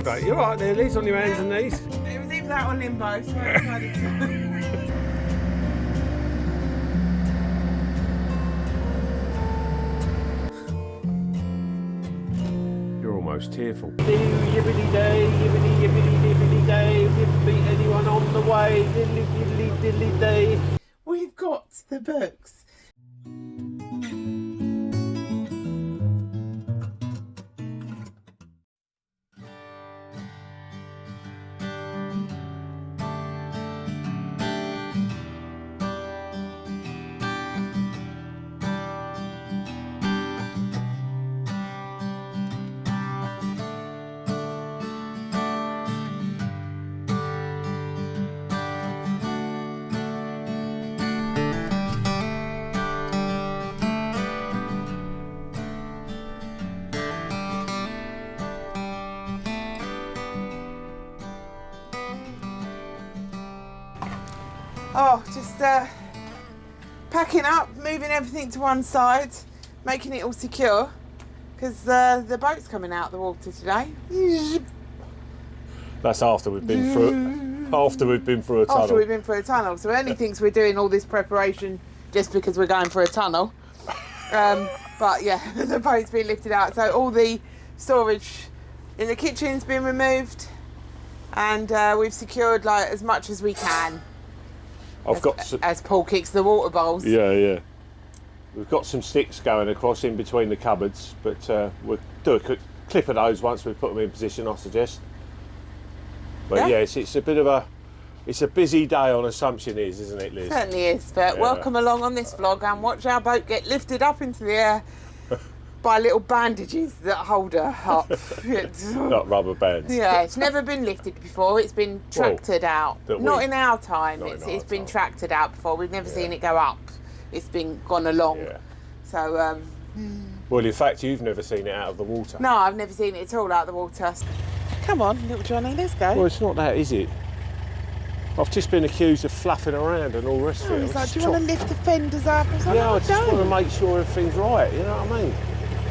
about it. You're right there, Liz, on your hands and knees. It was either that or limbo, so I decided to. You're almost tearful. Yibbity day, yibbity yibbity dibbity day. Didn't beat anyone on the way. Diddly diddly diddly day. We've got the books. Oh, just packing up, moving everything to one side, making it all secure, because the boat's coming out of the water today. That's after we've been through. After we've been through a tunnel. After we've been through a tunnel. So Ernie thinks we're doing all this preparation just because we're going for a tunnel. But yeah, the boat's been lifted out. So all the storage in the kitchen's been removed, and we've secured like as much as we can. As Paul kicks the water bowls. Yeah. We've got some sticks going across in between the cupboards, but we'll do a quick clip of those once we've put them in position, I suggest. But yeah, it's a bit of it's a busy day on Assumption isn't it, Liz? Certainly is, but welcome along on this vlog and watch our boat get lifted up into the air by little bandages that hold her up. Not rubber bands. Yeah, it's never been lifted before. It's been tractored out. Not in our time. It's been tractored out before. We've never seen it go up. It's been gone along. Yeah. So. Well, in fact, you've never seen it out of the water. No, I've never seen it at all out of the water. Come on, little Johnny, let's go. Well, it's not that, is it? I've just been accused of flapping around and all the rest of it. He's like, do you want to lift the fenders up? I was like, I just want to make sure everything's right. You know what I mean?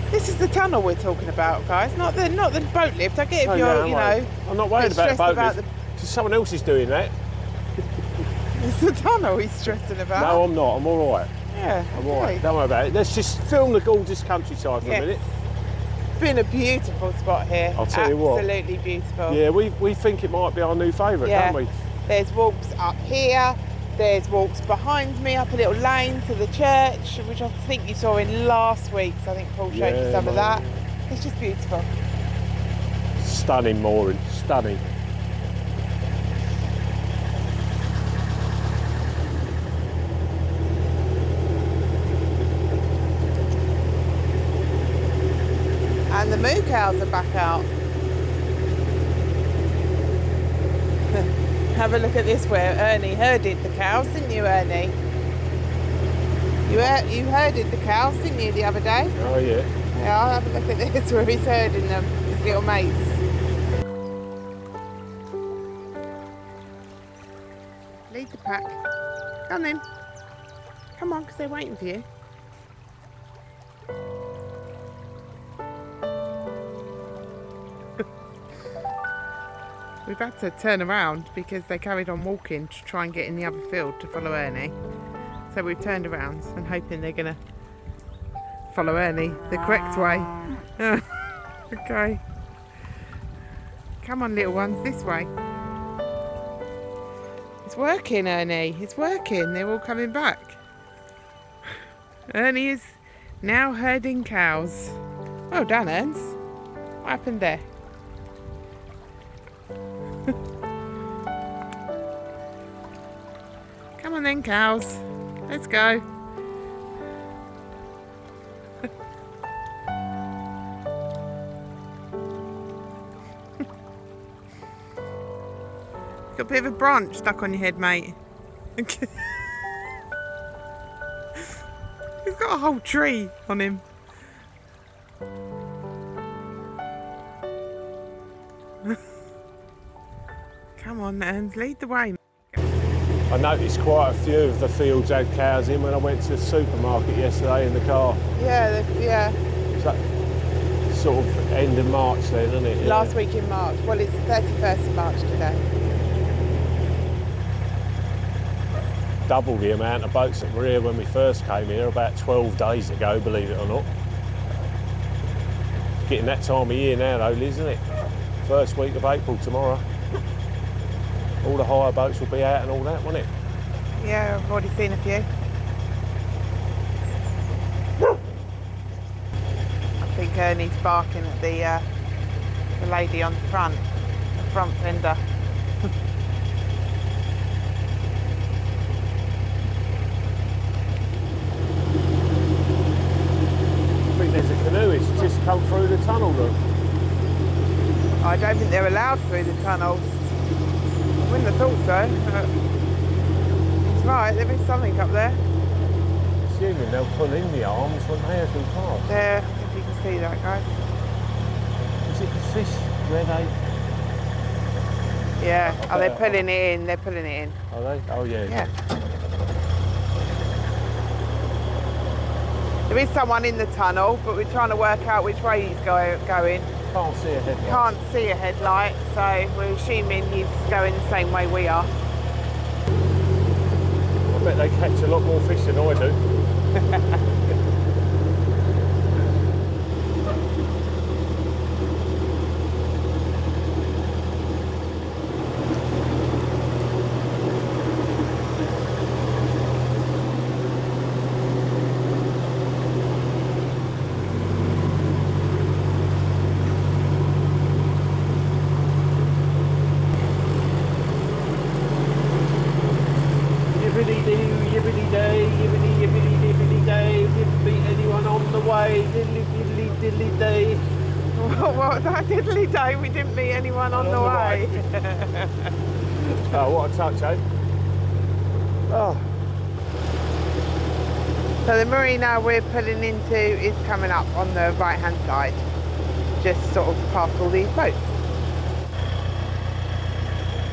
This is the tunnel we're talking about, guys. Not the boat lift. I get if you're, you know. I'm not worried about the boat lift. Because someone else is doing that. It's the tunnel he's stressing about. No, I'm not. I'm all right. Yeah. I'm all right. Don't worry about it. Let's just film the gorgeous countryside for a minute. It's been a beautiful spot here. I'll tell you what. Absolutely beautiful. Yeah, we think it might be our new favourite, don't we? There's walks up here. There's walks behind me up a little lane to the church, which I think you saw in last week's. I think Paul showed you some of that. It's just beautiful. Stunning mooring, stunning. And the moo cows are back out. Have a look at this where Ernie herded the cows, didn't you, Ernie? You herded the cows, didn't you, the other day? Oh, yeah. Yeah, I'll have a look at this where he's herding them, his little mates. Lead the pack. Come on then. Come on, because they're waiting for you. We've had to turn around because they carried on walking to try and get in the other field to follow Ernie. So we've turned around and hoping they're going to follow Ernie the correct way. Okay. Come on, little ones, this way. It's working, Ernie. It's working. They're all coming back. Ernie is now herding cows. Well done, Ernst. What happened there? Come on then, cows. Let's go. Got a bit of a branch stuck on your head, mate. He's got a whole tree on him. Come on, then, lead the way. I noticed quite a few of the fields had cows in when I went to the supermarket yesterday in the car. Yeah, yeah. sort of end of March then, isn't it? Yeah. Last week in March. Well, it's the 31st of March today. Double the amount of boats that were here when we first came here about 12 days ago, believe it or not. Getting that time of year now though, Liz, isn't it? First week of April tomorrow. All the hire boats will be out and all that, won't it? Yeah, I've already seen a few. I think Ernie's barking at the lady on the front fender. I think there's a canoeist just come through the tunnel, look. I don't think they're allowed through the tunnels. I wouldn't have thought so. It's right, there is something up there. Assuming they'll pull in the arms when they have to pass. There, I think you can see that, guys. Is it the fish where they... Yeah, oh, they're pulling it in, they're pulling it in. Are they? Oh yeah. Yeah. There is someone in the tunnel, but we're trying to work out which way he's going. Can't see a headlight. Can't see a headlight, so we're assuming he's going the same way we are. I bet they catch a lot more fish than I do. What was that diddly day? We didn't meet anyone on the way. Oh, what a touch, eh? Oh. So the marina we're pulling into is coming up on the right hand side, just sort of past all these boats.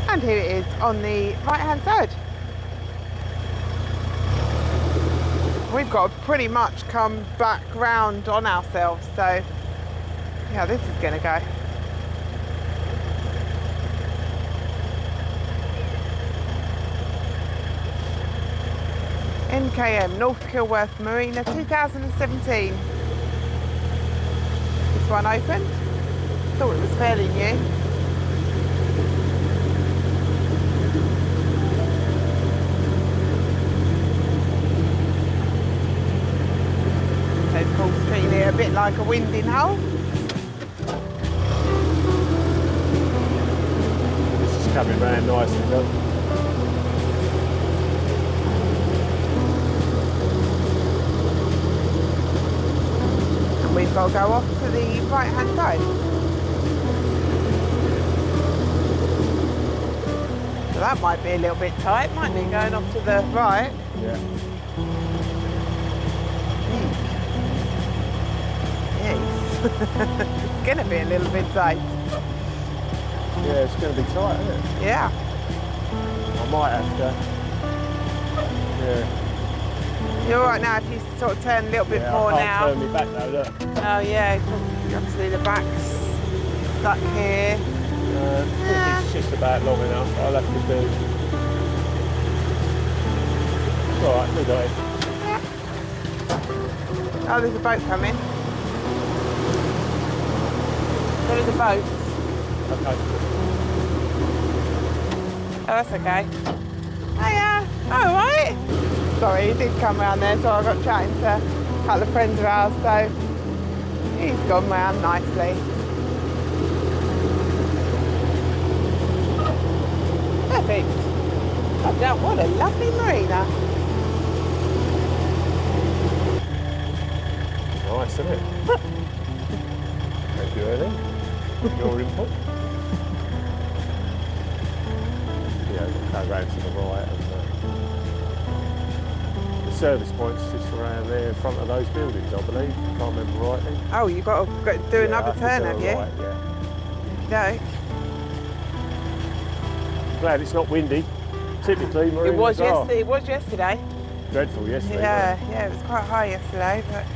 And here it is on the right hand side. We've got to pretty much come back round on ourselves, so yeah, this is going to go. NKM, North Kilworth Marina, 2017. This one opened. Thought it was fairly new. They've called treating it a bit like a winding hole. This is coming round nicely, look. And we've got to go off to the right hand side. So that might be a little bit tight, mightn't it, going off to the right? Yeah. It's going to be a little bit tight. Yeah, it's going to be tight, isn't it? Yeah. I might have to. Yeah. You're all right now if you sort of turn a little bit more I now. can't turn me back though, look. Oh yeah, obviously the back's stuck here. I think it's just about long enough. I'll have to do. It's all right, we got it. Oh, there's a boat coming. There is a boat. Okay. Oh, that's okay. Hiya. Oh, right. Sorry, he did come round there, so I got chatting to a couple of friends of ours, so he's gone round nicely. Perfect. Oh, damn, what a lovely marina. Nice, isn't it? Thank you, Ernie. Your input. Yeah, we'll go round to the right and the service point's just around there in front of those buildings, I believe. Can't remember rightly. Oh, you've got to do another turn, have you? Right, yeah. Okay. Glad it's not windy. Typically, marinas It was are. yesterday. It was yesterday. Dreadful yesterday. Yeah, yeah, it was quite high yesterday, but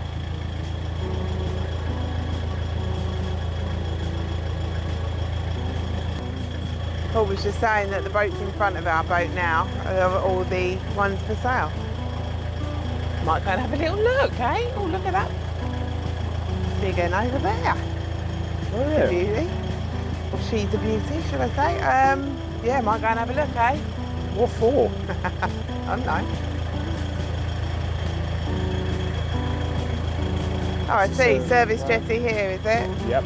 Paul was just saying that the boats in front of our boat now are all the ones for sale. Might go and have a little look, eh? Oh, look at that. Big one over there. Oh, A yeah. beauty. Or she's a beauty, should I say. Yeah, might go and have a look, eh? What for? I don't know. Oh, I see. Service jetty here, is it? Yep.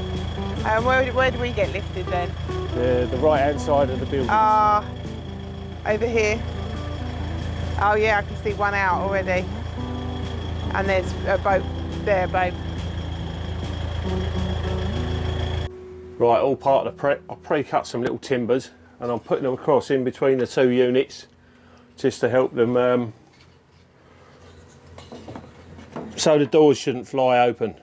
Where do we get lifted then? The right-hand side of the building. Over here. Oh yeah, I can see one out already. And there's a boat there, babe. Right, all part of the prep. I pre-cut some little timbers and I'm putting them across in between the two units just to help them so the doors shouldn't fly open.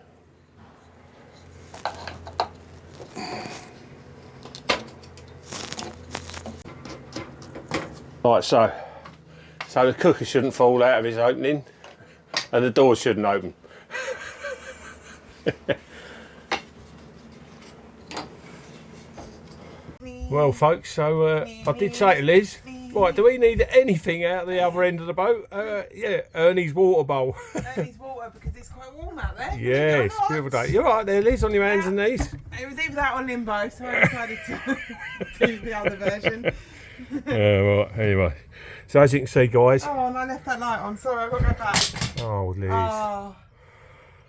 Like so. So the cooker shouldn't fall out of his opening and the doors shouldn't open. Well folks, so I did say to Liz, right, do we need anything out the other end of the boat? Yeah, Ernie's water bowl. Ernie's water because it's quite warm out there. Yeah, it's a beautiful day. You're right there, Liz, on your hands and knees. It was either that or limbo, so I decided to do the other version. Right, anyway. So as you can see, guys. Oh, and I left that light on. Sorry, I've got to go back. Oh, Liz. Oh,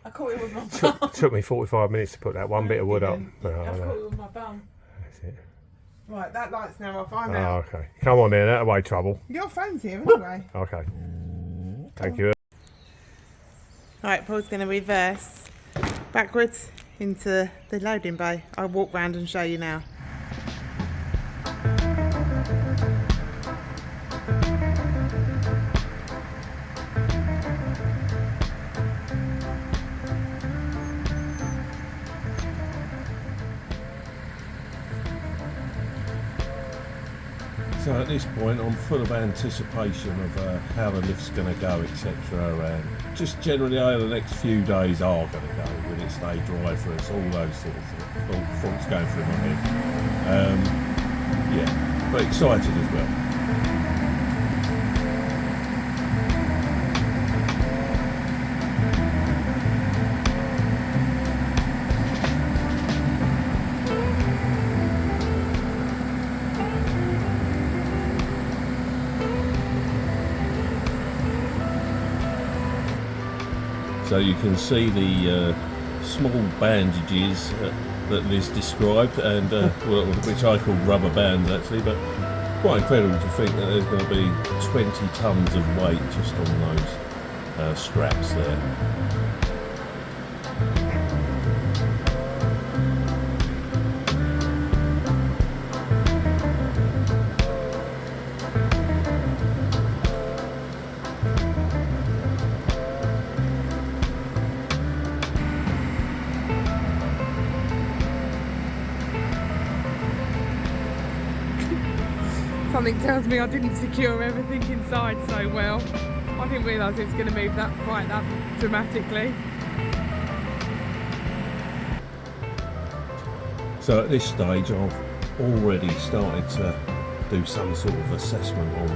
I caught it with my bum. Took me 45 minutes to put that one bit of wood up. I caught it with my bum. That's it. Right, that light's now off. I'm Oh, out. okay. Come on then, out of the way, trouble. Your phone's here anyway. Okay. Thank you. Right, Paul's going to reverse backwards into the loading bay. I'll walk round and show you now. So at this point I'm full of anticipation of how the lift's going to go, etc. And just generally how the next few days are going to go. Will it stay dry for us? All those sort of thoughts going through my head. Yeah, but excited as well. So you can see the small bandages that Liz described, and which I call rubber bands actually, but quite incredible to think that there's going to be 20 tons of weight just on those straps there. Something tells me I didn't secure everything inside so well. I didn't realise it was going to move that quite that dramatically. So at this stage I've already started to do some sort of assessment on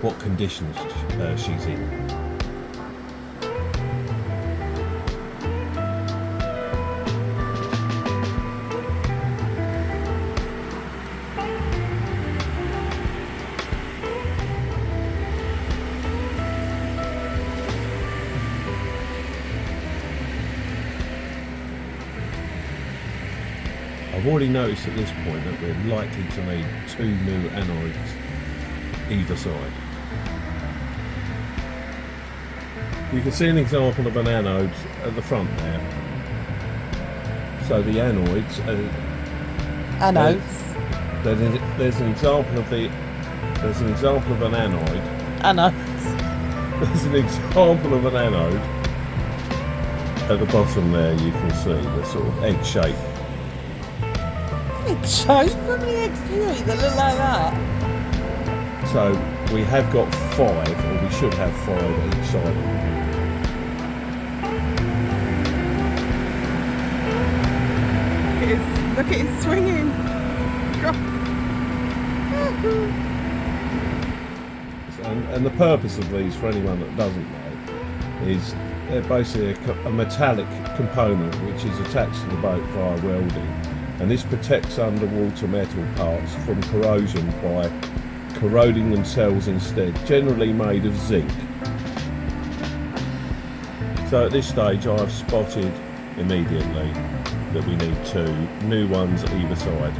what conditions she's in. I've already noticed at this point that we're likely to need 2 new anodes either side. You can see an example of an anode at the front there. So the anodes there's an example of an anode. There's an example of an anode at the bottom there. You can see the sort of egg shape. Egg-shaped? How many eggs do you eat that look like that? So we have got 5, or we should have 5 each side. Look at him swinging. God. And the purpose of these, for anyone that doesn't know, is they're basically a metallic component which is attached to the boat via welding, and this protects underwater metal parts from corrosion by corroding themselves instead, generally made of zinc. So at this stage I've spotted immediately that we need 2 new ones either side.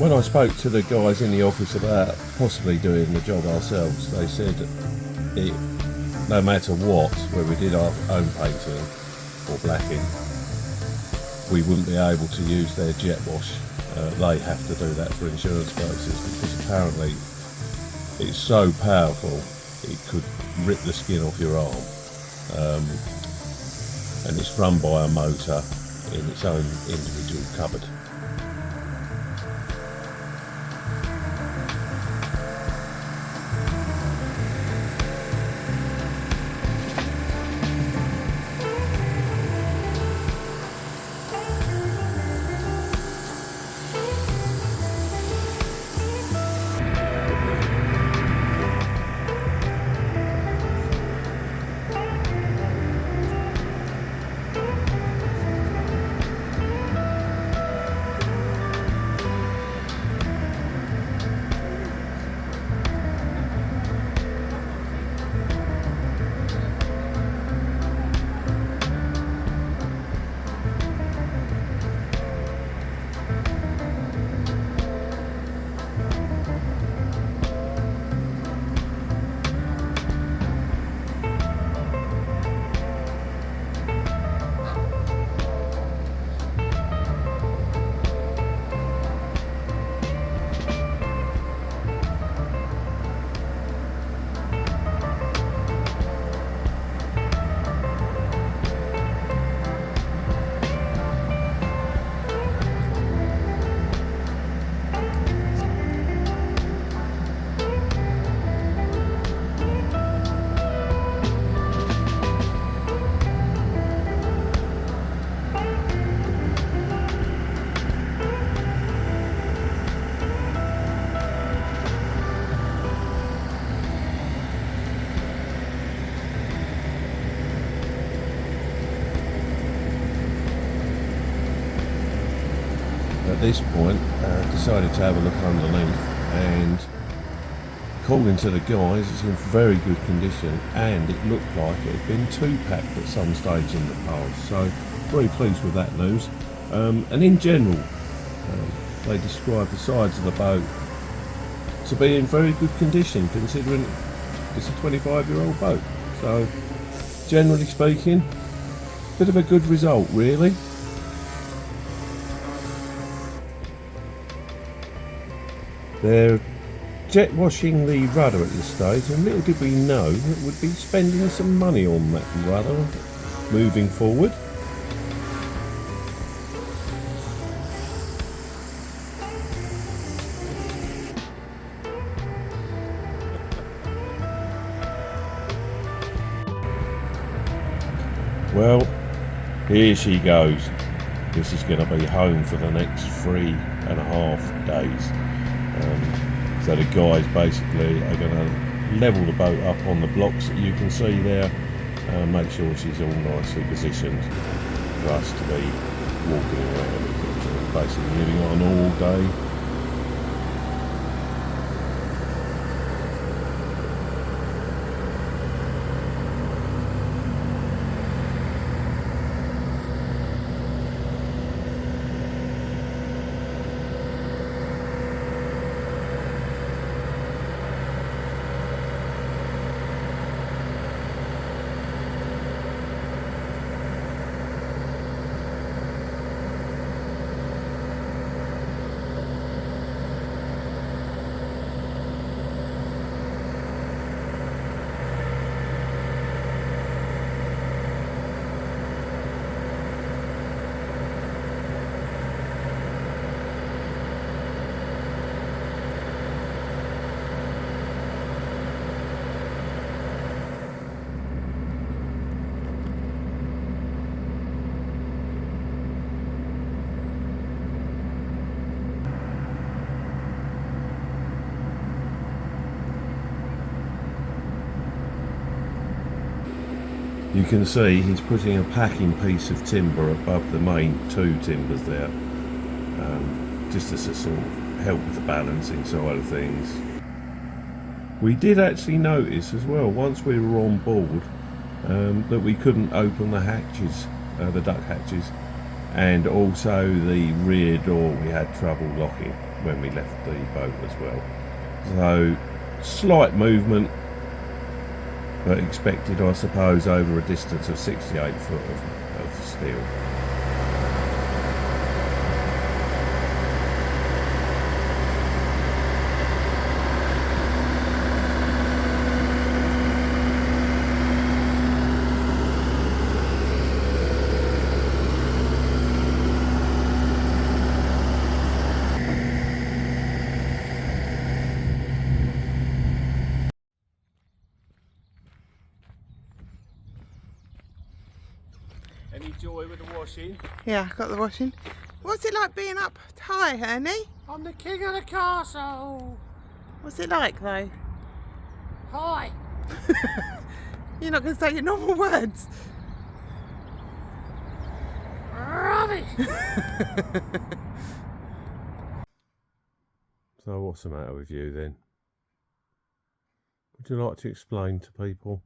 When I spoke to the guys in the office about possibly doing the job ourselves, they said no matter what, where we did our own painting or blacking, we wouldn't be able to use their jet wash. They have to do that for insurance purposes because apparently it's so powerful it could rip the skin off your arm. And it's run by a motor in its own individual cupboard. At this point, decided to have a look underneath, and according to the guys, it's in very good condition, and it looked like it had been 2-packed at some stage in the past. So, very pleased with that news. And in general, they describe the sides of the boat to be in very good condition, considering it's a 25-year-old boat. So, generally speaking, bit of a good result, really. They're jet washing the rudder at this stage, and little did we know that we'd be spending some money on that rudder moving forward. Well, here she goes. This is going to be home for the next 3.5 days. So the guys basically are going to level the boat up on the blocks that you can see there, and make sure she's all nicely positioned for us to be walking around, basically living on all day. You can see he's putting a packing piece of timber above the main 2 timbers there, just as a sort of help with the balancing side of things. We did actually notice as well, once we were on board, that we couldn't open the hatches, the duck hatches, and also the rear door we had trouble locking when we left the boat as well. So slight movement, but expected, I suppose, over a distance of 68 foot of steel. Any joy with the washing? Yeah, got the washing. What's it like being up high, Ernie? I'm the king of the castle. What's it like though? Hi. You're not going to say your normal words. Rubbish. So what's the matter with you then? Would you like to explain to people?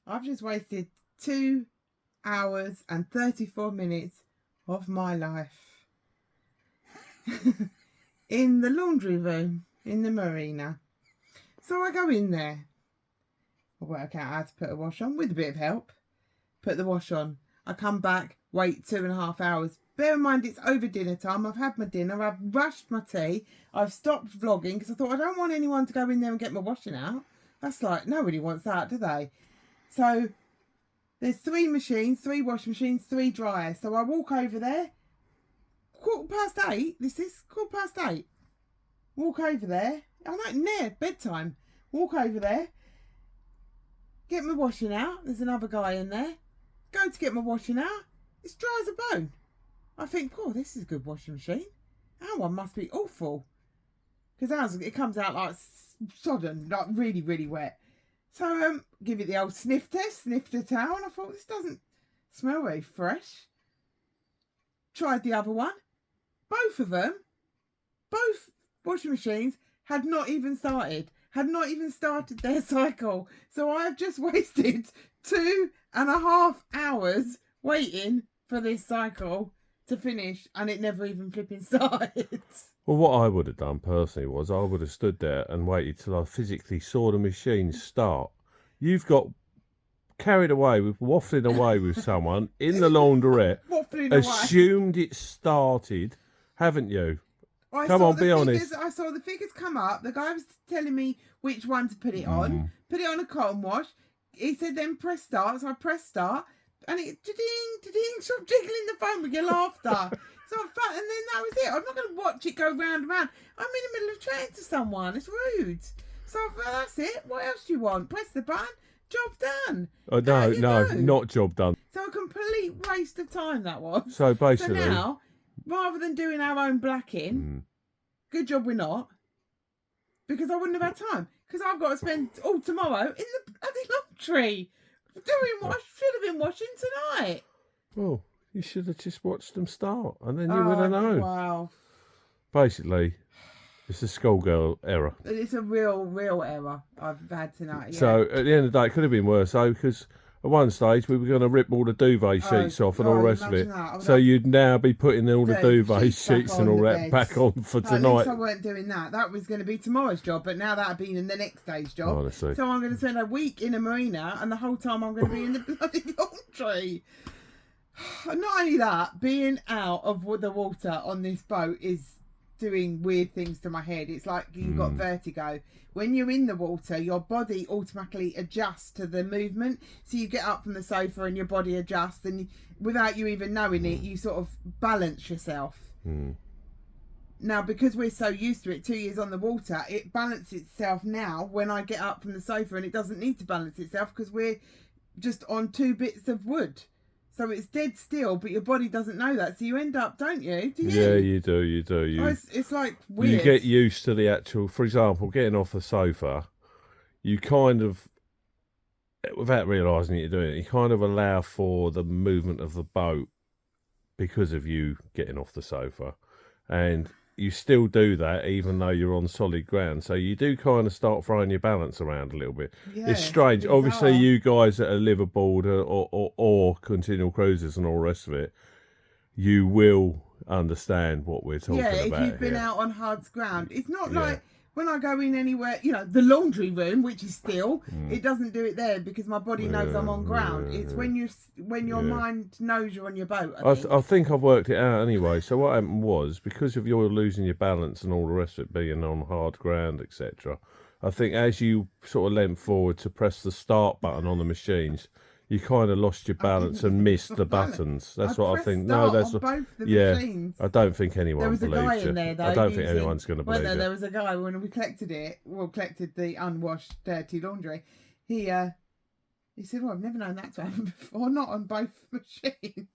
I've just wasted 2 hours and 34 minutes of my life in the laundry room in the marina. So I go in there, I work out how to put a wash on with a bit of help, put the wash on. I come back, wait 2.5 hours. Bear in mind it's over dinner time. I've had my dinner, I've rushed my tea, I've stopped vlogging because I thought I don't want anyone to go in there and get my washing out. That's like, nobody wants that, do they? So there's 3 machines, 3 washing machines, 3 dryers. So I walk over there, 8:15, this is 8:15. Walk over there, I'm not near bedtime. Walk over there, get my washing out. There's another guy in there. Go to get my washing out. It's dry as a bone. I think, oh, this is a good washing machine. Our one must be awful. Because ours, it comes out like sodden, like really, really wet. So give it the old sniff test, sniffed the towel, and I thought, this doesn't smell very fresh. Tried the other one. Both of them, both washing machines had not even started their cycle. So I've just wasted 2.5 hours waiting for this cycle to finish, and it never even flipping started. Well, what I would have done personally was I would have stood there and waited till I physically saw the machine start. You've got carried away with waffling away with someone in the laundrette, assumed it started, haven't you? Come on, be honest. I saw the figures come up. The guy was telling me which one to put it on. Put it on a cotton wash. He said then press start. So I pressed start. And it, ding, stop jiggling the phone with your laughter. So I'm fat, and then that was it. I'm not going to watch it go round and round. I'm in the middle of chatting to someone. It's rude. So that's it. What else do you want? Press the button. Job done. Oh, no, not job done. So a complete waste of time that was. So basically, so now, rather than doing our own blacking, good job we're not, because I wouldn't have had time. Because I've got to spend all tomorrow in the bloody laundry doing what I should have been watching tonight. Well, you should have just watched them start, and then you would have known. Wow. Basically, it's a schoolgirl error. It's a real error I've had tonight. Yeah. So at the end of the day, it could have been worse, though, because at one stage we were going to rip all the duvet sheets off and all the rest of it. So you'd now be putting all the duvet sheets and all that back on for tonight. At least I weren't doing that. That was going to be tomorrow's job, but now that'd been in the next day's job. Honestly. So I'm going to spend a week in a marina, and the whole time I'm going to be in the bloody laundry. Not only that, being out of the water on this boat is doing weird things to my head. It's like you've got vertigo. When you're in the water, your body automatically adjusts to the movement. So you get up from the sofa and your body adjusts, and without you even knowing it, you sort of balance yourself. Now, because we're so used to it, 2 years on the water, it balances itself now when I get up from the sofa, and it doesn't need to balance itself because we're just on 2 bits of wood. So it's dead still, but your body doesn't know that. So you end up, don't you? Do you? Yeah, you do. It's like weird. You get used to the actual, for example, getting off the sofa, you kind of without realising you're doing it, you kind of allow for the movement of the boat because of you getting off the sofa, and you still do that even though you're on solid ground. So you do kind of start throwing your balance around a little bit. Yeah, it's strange. bizarre. Obviously, you guys that are liveaboard or continual cruises and all the rest of it, you will understand what we're talking about. Yeah, if you've been out on hard ground, it's not like when I go in anywhere, you know, the laundry room, which is still, it doesn't do it there because my body knows I'm on ground. It's when your mind knows you're on your boat. I think I've worked it out anyway. So what happened was, because of you're losing your balance and all the rest of it being on hard ground, etc., I think as you sort of leant forward to press the start button on the machines, you kind of lost your balance and missed the buttons. That's what I think. No, that's both the machines. I don't think anyone there was a believes guy you. in there, though, I don't think anyone's going to believe you. There was a guy when we collected the unwashed, dirty laundry. He said, "Well, I've never known that to happen before. Not on both machines."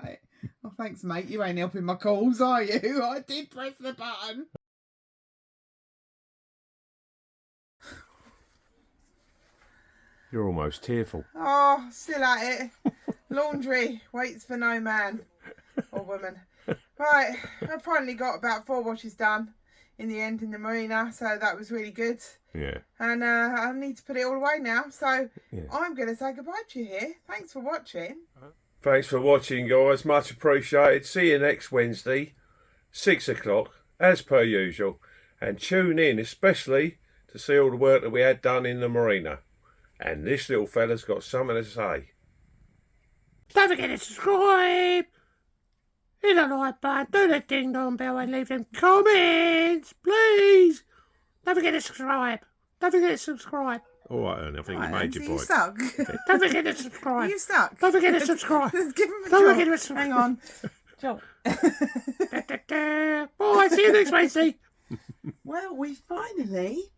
Like, oh, thanks, mate. You ain't helping my calls, are you? I did press the button. You're almost tearful. Oh, still at it. Laundry waits for no man or woman. Right, I finally got about 4 washes done in the end in the marina, so that was really good. Yeah. And I need to put it all away now, so I'm going to say goodbye to you here. Thanks for watching. Thanks for watching, guys. Much appreciated. See you next Wednesday, 6 o'clock, as per usual. And tune in, especially to see all the work that we had done in the marina. And this little fella's got something to say. Don't forget to subscribe. Hit the like button, do the ding dong bell and leave them comments, please. Don't forget to subscribe. Don't forget to subscribe. All right, Ernie, I think you made your You point. stuck? Don't forget to subscribe. You stuck? Don't forget to subscribe. Give him a Don't job. forget to subscribe. Hang on. Job. Bye, see you next Wednesday. Well, we finally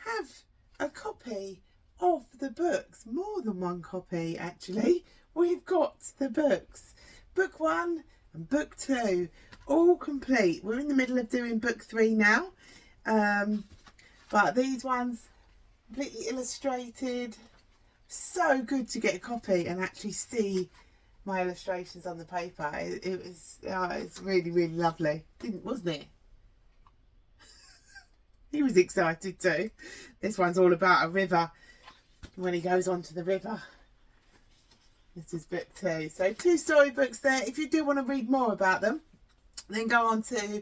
have a copy of the books. More than one copy, actually. We've got the books. Book 1 and Book 2, all complete. We're in the middle of doing Book 3 now. But these ones, completely illustrated. So good to get a copy and actually see my illustrations on the paper. It's really, really lovely. Wasn't it? He was excited too. This one's all about a river. When he goes onto the river. This is book 2. So 2 storybooks there. If you do want to read more about them, then go on to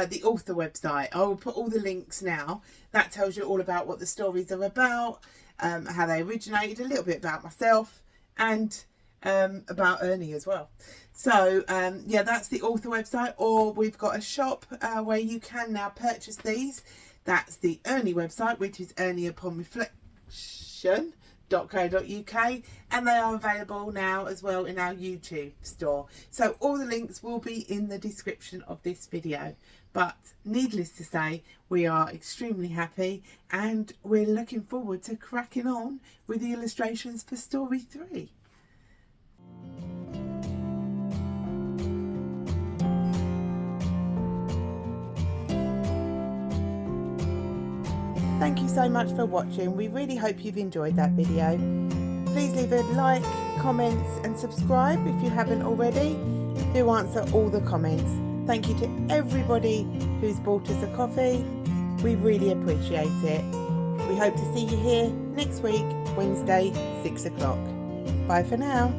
the author website. I will put all the links now. That tells you all about what the stories are about, how they originated, a little bit about myself, and about Ernie as well. So yeah, that's the author website. Or we've got a shop where you can now purchase these. That's the Ernie website, which is Ernie Upon Reflection.co.uk, and they are available now as well in our YouTube store. So all the links will be in the description of this video. But needless to say, we are extremely happy and we're looking forward to cracking on with the illustrations for story 3. Thank you so much for watching. We really hope you've enjoyed that video. Please leave a like, comments and subscribe if you haven't already. Do answer all the comments. Thank you to everybody who's bought us a coffee. We really appreciate it. We hope to see you here next week, Wednesday, 6 o'clock. Bye for now.